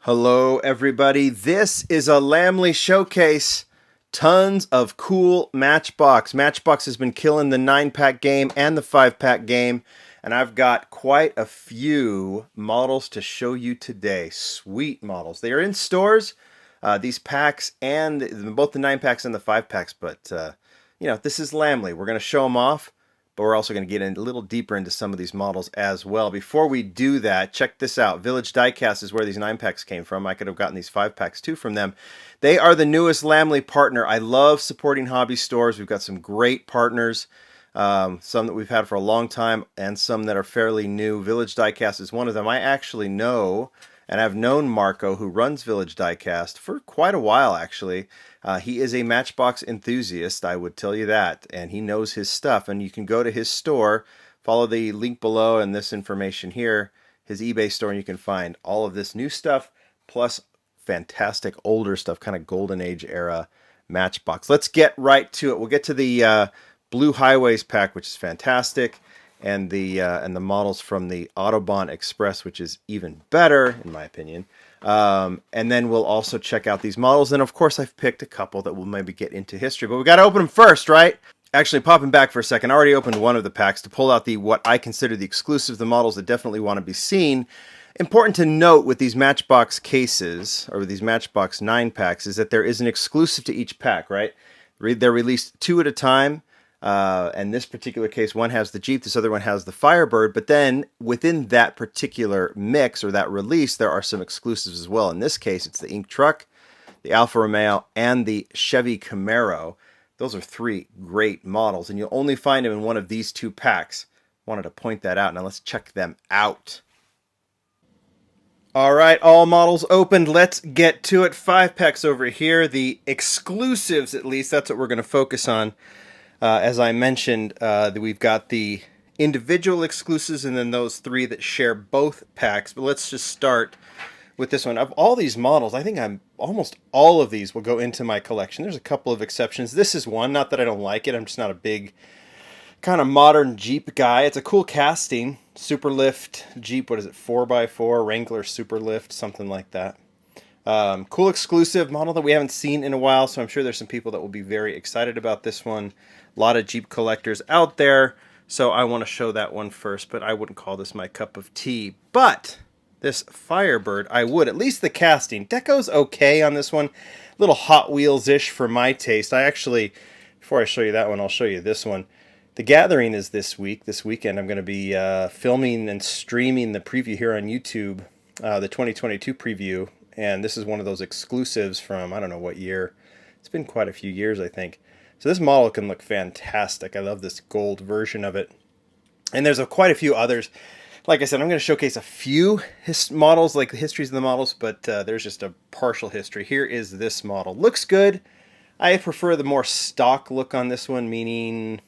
Hello, everybody. This is a Lamley showcase. Tons of cool Matchbox. Matchbox has been killing the 9-pack game and the 5-pack game, and I've got quite a few models to show you today. Sweet models. They are in stores, these packs, and both the 9-packs and the 5-packs, but, this is Lamley. We're going to show them off, but we're also going to get in a little deeper into some of these models as well. Before we do that, check this out. Village Diecast is where these 9-packs came from. I could have gotten these 5-packs too from them. They are the newest Lamley partner. I love supporting hobby stores. We've got some great partners, some that we've had for a long time and some that are fairly new. Village Diecast is one of them. I actually know, and I've known Marco, who runs Village Diecast, for quite a while, actually. He is a Matchbox enthusiast, I would tell you that, and he knows his stuff. And you can go to his store, follow the link below and this information here, his eBay store, and you can find all of this new stuff, plus fantastic older stuff, kind of golden age era Matchbox. Let's get right to it. We'll get to the Blue Highways pack, which is fantastic, and the models from the Autobahn Express, which is even better, in my opinion. And then we'll also check out these models. And of course, I've picked a couple that we'll maybe get into history, but we got to open them first, right? Actually, popping back for a second, I already opened one of the packs to pull out what I consider the exclusives, the models that definitely want to be seen. Important to note with these Matchbox cases, or these Matchbox 9-packs, is that there is an exclusive to each pack, right? They're released 2 at a time. And this particular case, one has the Jeep, this other one has the Firebird, but then within that particular mix or that release, there are some exclusives as well. In this case, it's the Ink Truck, the Alfa Romeo, and the Chevy Camaro. Those are 3 great models, and you'll only find them in one of these 2 packs. Wanted to point that out. Now let's check them out. All right, all models opened. Let's get to it. 5 packs over here. The exclusives, at least, that's what we're going to focus on. As I mentioned, we've got the individual exclusives and then those 3 that share both packs. But let's just start with this one. Of all these models, I think almost all of these will go into my collection. There's a couple of exceptions. This is one. Not that I don't like it. I'm just not a big kind of modern Jeep guy. It's a cool casting. Superlift Jeep, what is it, 4x4, Wrangler Superlift, something like that. Cool exclusive model that we haven't seen in a while, so I'm sure there's some people that will be very excited about this one. A lot of Jeep collectors out there, so I want to show that one first, but I wouldn't call this my cup of tea. But this Firebird, I would. At least the casting. Deco's okay on this one. A little Hot Wheels-ish for my taste. I actually, before I show you that one, I'll show you this one. The Gathering is this weekend. I'm going to be filming and streaming the preview here on YouTube, the 2022 preview. And this is one of those exclusives from, I don't know what year. It's been quite a few years, I think. So this model can look fantastic. I love this gold version of it. And there's quite a few others. Like I said, I'm going to showcase a few models, like the histories of the models, but there's just a partial history. Here is this model. Looks good. I prefer the more stock look on this one, meaning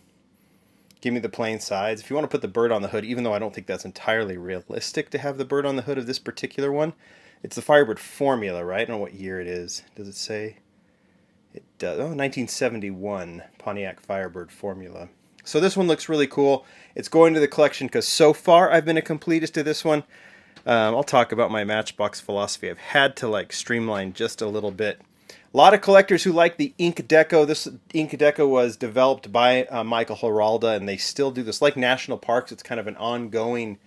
give me the plain sides. If you want to put the bird on the hood, even though I don't think that's entirely realistic to have the bird on the hood of this particular one, it's the Firebird formula, right? I don't know what year it is. Does it say? It does. Oh, 1971 Pontiac Firebird formula. So this one looks really cool. It's going to the collection because so far I've been a completist to this one. I'll talk about my Matchbox philosophy. I've had to streamline just a little bit. A lot of collectors who like the Ink Deco. This Ink Deco was developed by Michael Hiralda, and they still do this. Like National Parks, it's kind of an ongoing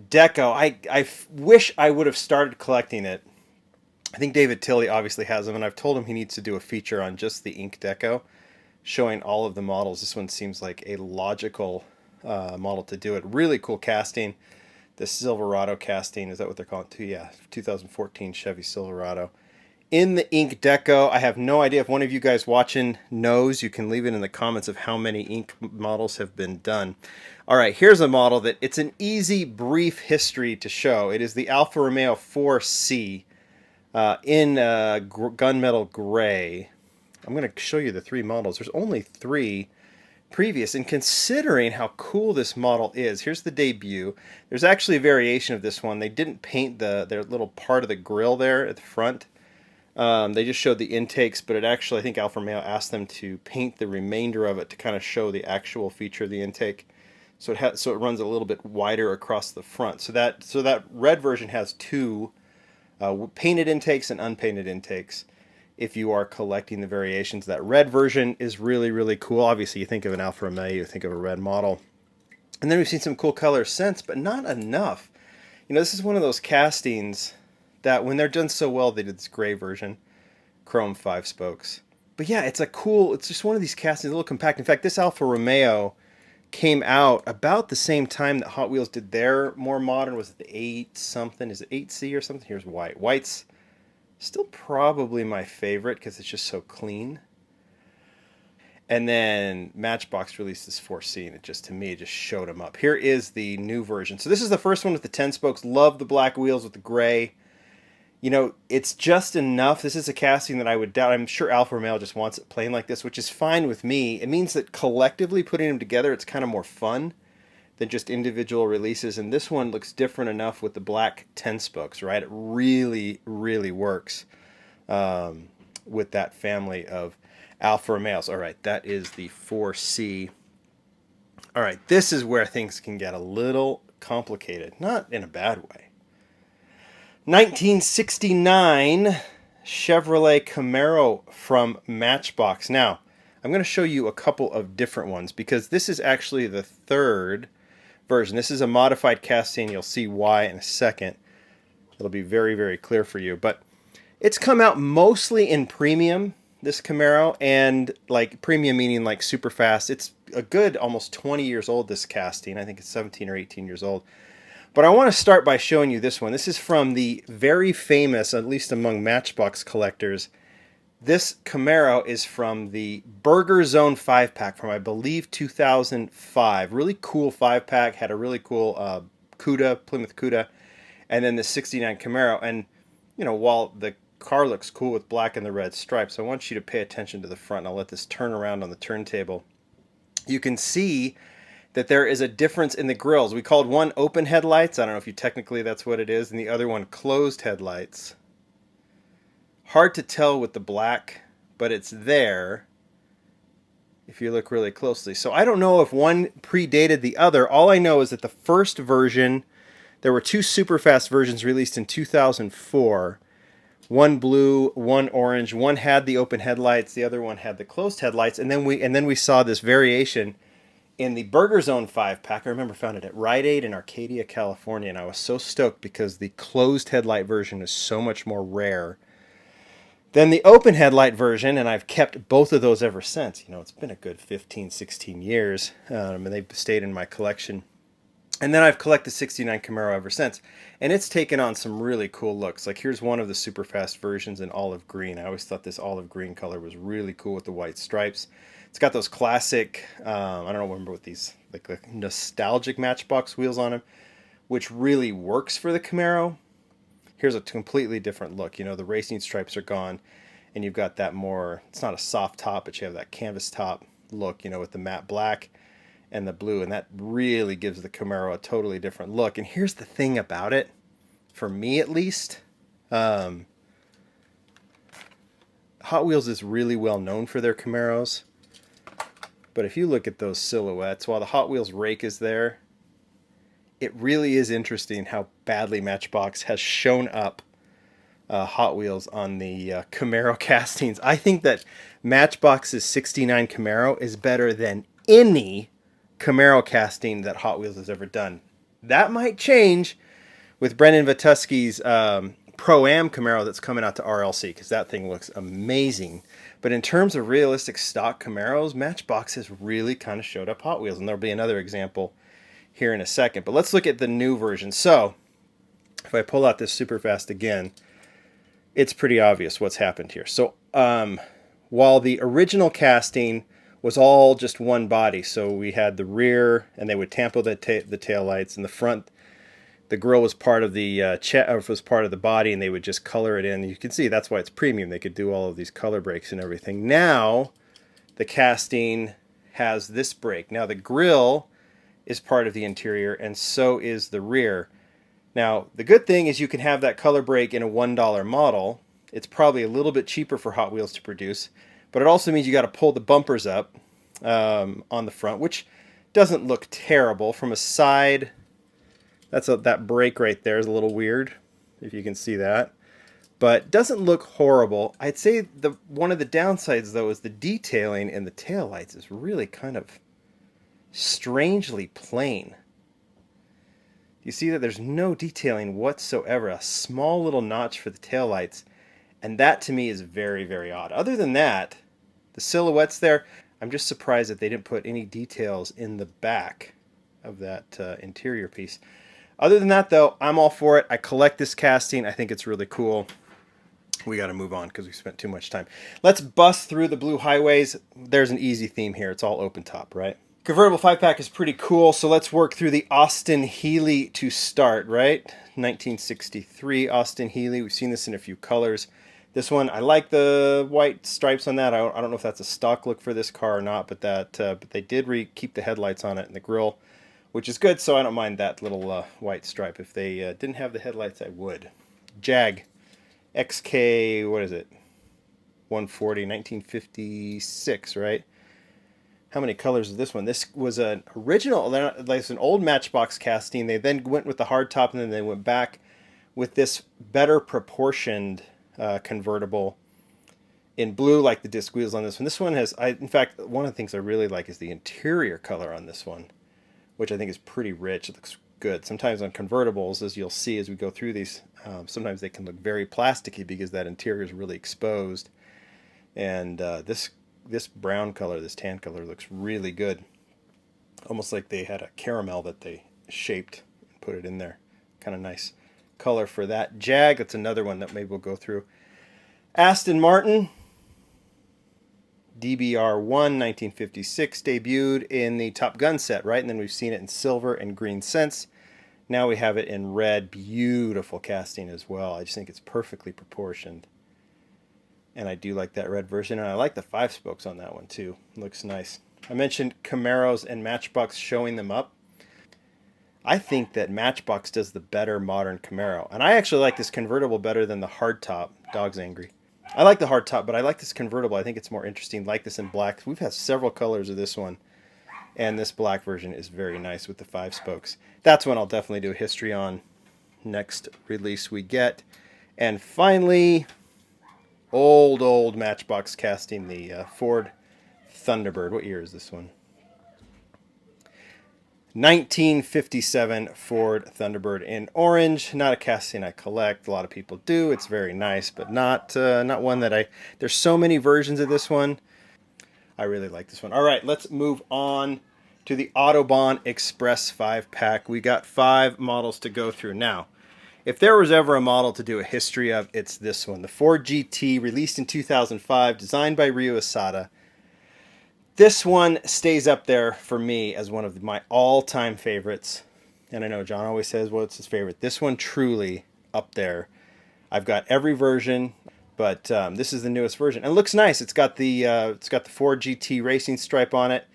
deco. I wish I would have started collecting it. I think David Tilley obviously has them, and I've told him he needs to do a feature on just the Ink Deco, showing all of the models. This one seems like a logical model to do it. Really cool casting. The Silverado casting, is that what they're calling it too? Yeah, 2014 Chevy Silverado. In the Ink Deco, I have no idea if one of you guys watching knows. You can leave it in the comments of how many ink models have been done. All right, here's a model that it's an easy, brief history to show. It is the Alfa Romeo 4C in gunmetal gray. I'm going to show you the 3 models. There's only 3 previous, and considering how cool this model is, here's the debut. There's actually a variation of this one. They didn't paint their little part of the grille there at the front. They just showed the intakes, but it actually, I think Alfa Romeo asked them to paint the remainder of it to kind of show the actual feature of the intake. So it runs a little bit wider across the front. So that red version has 2 painted intakes and unpainted intakes. If you are collecting the variations, that red version is really, really cool. Obviously, you think of an Alfa Romeo, you think of a red model. And then we've seen some cool colors since, but not enough. You know, this is one of those castings that when they're done so well, they did this gray version, chrome 5 spokes. But yeah, it's just one of these castings, a little compact. In fact, this Alfa Romeo came out about the same time that Hot Wheels did their more modern, was it the 8 something? Is it 8C or something? Here's white. White's still probably my favorite because it's just so clean. And then Matchbox released this 4C, and it just, to me, just showed them up. Here is the new version. So this is the first one with the 10 spokes. Love the black wheels with the gray. You know, it's just enough. This is a casting that I would doubt. I'm sure Alfa Romeo just wants it plain like this, which is fine with me. It means that collectively putting them together, it's kind of more fun than just individual releases. And this one looks different enough with the black 10 spokes, right? It really, really works with that family of Alfa Romeos. All right, that is the 4C. All right, this is where things can get a little complicated. Not in a bad way. 1969 Chevrolet Camaro from Matchbox. Now, I'm going to show you a couple of different ones because this is actually the third version. This is a modified casting. You'll see why in a second. It'll be very, very clear for you. But it's come out mostly in premium, this Camaro, and like premium meaning like super fast. It's a good almost 20 years old, this casting. I think it's 17 or 18 years old. But I want to start by showing you this one. This is from the very famous, at least among Matchbox collectors. This Camaro is from the Burger Zone 5-pack from, I believe, 2005. Really cool 5-pack. Had a really cool Cuda, Plymouth Cuda, and then the 69 Camaro. And, you know, while the car looks cool with black and the red stripes, I want you to pay attention to the front. I'll let this turn around on the turntable. You can see that there is a difference in the grills. We called one open headlights. I don't know if you technically that's what it is. And the other one closed headlights. Hard to tell with the black, but it's there if you look really closely. So I don't know if one predated the other. All I know is that the first version, there were two super fast versions released in 2004. One blue, one orange. One had the open headlights. The other one had the closed headlights. And then we saw this variation in the Burger Zone 5-pack. I remember found it at Rite Aid in Arcadia, California, and I was so stoked because the closed headlight version is so much more rare than the open headlight version, and I've kept both of those ever since. You know, it's been a good 15, 16 years, and they've stayed in my collection. And then I've collected 69 Camaro ever since, and it's taken on some really cool looks. Like here's one of the super fast versions in olive green. I always thought this olive green color was really cool with the white stripes. It's got those classic, I don't remember what these, like the nostalgic Matchbox wheels on them, which really works for the Camaro. Here's a completely different look. You know, the racing stripes are gone, and you've got that more, it's not a soft top, but you have that canvas top look, you know, with the matte black and the blue, and that really gives the Camaro a totally different look. And here's the thing about it, for me at least, Hot Wheels is really well known for their Camaros. But if you look at those silhouettes, while the Hot Wheels rake is there, it really is interesting how badly Matchbox has shown up Hot Wheels on the Camaro castings. I think that Matchbox's 69 Camaro is better than any Camaro casting that Hot Wheels has ever done. That might change with Brendan Vatuski's Pro-Am Camaro that's coming out to RLC, because that thing looks amazing. But in terms of realistic stock Camaros, Matchbox has really kind of showed up Hot Wheels, and there'll be another example here in a second. But let's look at the new version. So, if I pull out this super fast again, it's pretty obvious what's happened here. So, while the original casting was all just one body, so we had the rear, and they would tampo the tail lights, and the front, the grille was part of the was part of the body, and they would just color it in. You can see that's why it's premium. They could do all of these color breaks and everything. Now, the casting has this break. Now, the grille is part of the interior, and so is the rear. Now, the good thing is you can have that color break in a $1 model. It's probably a little bit cheaper for Hot Wheels to produce, but it also means you got to pull the bumpers up on the front, which doesn't look terrible. From a side, that break right there is a little weird, if you can see that. but doesn't look horrible. I'd say one of the downsides, though, is the detailing in the taillights is really kind of strangely plain. You see that there's no detailing whatsoever, a small little notch for the taillights, and that to me is very, very odd. Other than that, the silhouettes there, I'm just surprised that they didn't put any details in the back of that interior piece. Other than that, though, I'm all for it. I collect this casting. I think it's really cool. We got to move on because we spent too much time. Let's bust through the blue highways. There's an easy theme here. It's all open top, right? Convertible 5-pack is pretty cool, so let's work through the Aston Healey to start, right? 1963 Aston Healey. We've seen this in a few colors. This one, I like the white stripes on that. I don't know if that's a stock look for this car or not, but but they did keep the headlights on it and the grille, which is good, so I don't mind that little white stripe. If they didn't have the headlights, I would. Jag XK, what is it? 140, 1956, right? How many colors is this one? This was an original, like an old Matchbox casting. They then went with the hard top, and then they went back with this better proportioned convertible in blue, like the disc wheels on this one. This one has, in fact, one of the things I really like is the interior color on this one, which I think is pretty rich. It looks good. Sometimes on convertibles, as you'll see as we go through these, sometimes they can look very plasticky because that interior is really exposed. And this brown color, this tan color, looks really good. Almost like they had a caramel that they shaped and put it in there. Kind of nice color for that. Jag, that's another one that maybe we'll go through. Aston Martin, DBR1, 1956, debuted in the Top Gun set, right? And then we've seen it in silver and green since. Now we have it in red. Beautiful casting as well. I just think it's perfectly proportioned. And I do like that red version, and I like the 5 spokes on that one too. Looks nice. I mentioned Camaros and Matchbox showing them up. I think that Matchbox does the better modern Camaro, and I actually like this convertible better than the hardtop. Dog's angry. I like the hardtop, but I like this convertible. I think it's more interesting. Like this in black. We've had several colors of this one, and this black version is very nice with the 5 spokes. That's one I'll definitely do a history on next release we get. And finally, old Matchbox casting, the Ford Thunderbird. What year is this one? 1957 Ford Thunderbird in orange. Not a casting I collect. A lot of people do. It's very nice, but not one that there's so many versions of this one. I really like this one. All right, let's move on to the Autobahn Express 5-pack. We got 5 models to go through now. If there was ever a model to do a history of, it's this one. The Ford GT, released in 2005, designed by Ryo Asada. This one stays up there for me as one of my all-time favorites. And I know John always says, well, it's his favorite. This one truly up there. I've got every version, but this is the newest version. And it looks nice. It's got the Ford GT racing stripe on it.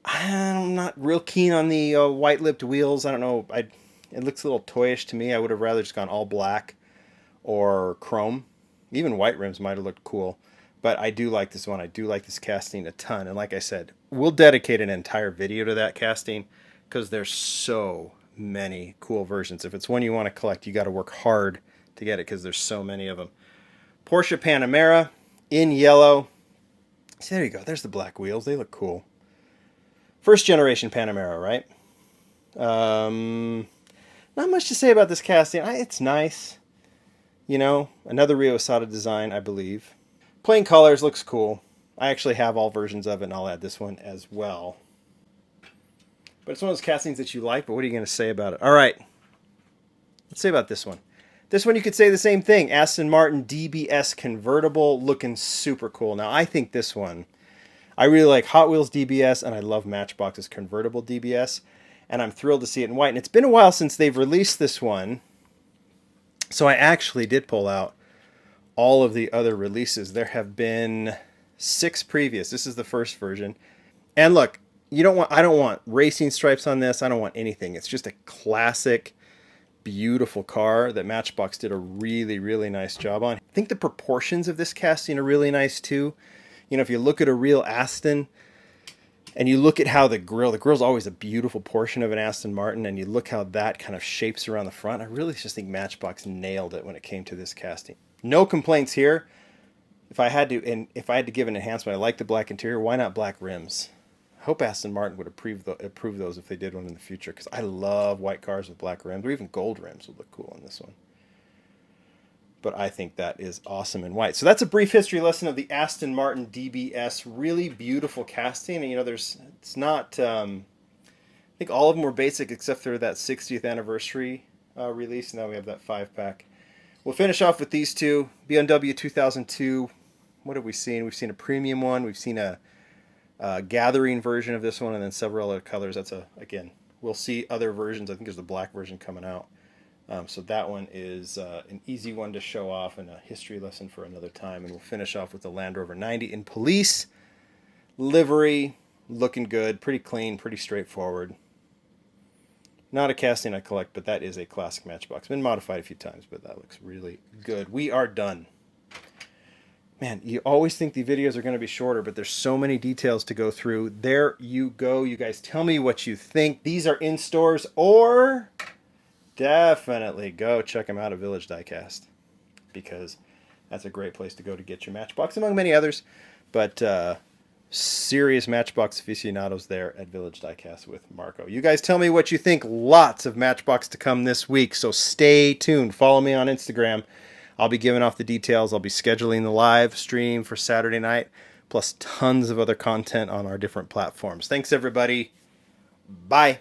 I'm not real keen on the white-lipped wheels. I don't know. It looks a little toyish to me. I would have rather just gone all black or chrome. Even white rims might have looked cool. But I do like this one. I do like this casting a ton. And like I said, we'll dedicate an entire video to that casting because there's so many cool versions. If it's one you want to collect, you got to work hard to get it because there's so many of them. Porsche Panamera in yellow. See, there you go. There's the black wheels. They look cool. First generation Panamera, right? Not much to say about this casting. It's nice. You know, another Ryo Asada design, I believe. Plain colors, looks cool. I actually have all versions of it, and I'll add this one as well. But it's one of those castings that you like, but what are you going to say about it? All right. Let's say about this one. This one you could say the same thing. Aston Martin DBS convertible, looking super cool. Now, I think this one, I really like Hot Wheels DBS, and I love Matchbox's convertible DBS. And I'm thrilled to see it in white. And it's been a while since they've released this one. So I actually did pull out all of the other releases. There have been 6 previous. This is the first version. And look, I don't want racing stripes on this. I don't want anything. It's just a classic, beautiful car that Matchbox did a really, really nice job on. I think the proportions of this casting are really nice too. You know, if you look at a real Aston, And you look at how the grill's always a beautiful portion of an Aston Martin, and you look how that kind of shapes around the front. I really just think Matchbox nailed it when it came to this casting. No complaints here. If I had to give an enhancement, I like the black interior. Why not black rims? I hope Aston Martin would approve those if they did one in the future, because I love white cars with black rims, or even gold rims would look cool on this one. But I think that is awesome in white. So that's a brief history lesson of the Aston Martin DBS. Really beautiful casting. And, it's not, I think all of them were basic except for that 60th anniversary release. Now we have that 5-pack. We'll finish off with these two. BMW 2002. What have we seen? We've seen a premium one. We've seen a gathering version of this one, and then several other colors. Again, we'll see other versions. I think there's the black version coming out. So that one is an easy one to show off and a history lesson for another time. And we'll finish off with the Land Rover 90 in police livery, looking good, pretty clean, pretty straightforward. Not a casting I collect, but that is a classic Matchbox. Been modified a few times, but that looks really good. We are done. Man, you always think the videos are going to be shorter, but there's so many details to go through. There you go. You guys tell me what you think. These are in stores, or definitely go check them out at Village Diecast, because that's a great place to go to get your Matchbox, among many others. But serious Matchbox aficionados there at Village Diecast with Marco. You guys tell me what you think. Lots of Matchbox to come this week, so stay tuned. Follow me on Instagram. I'll be giving off the details. I'll be scheduling the live stream for Saturday night, plus tons of other content on our different platforms. Thanks, everybody. Bye.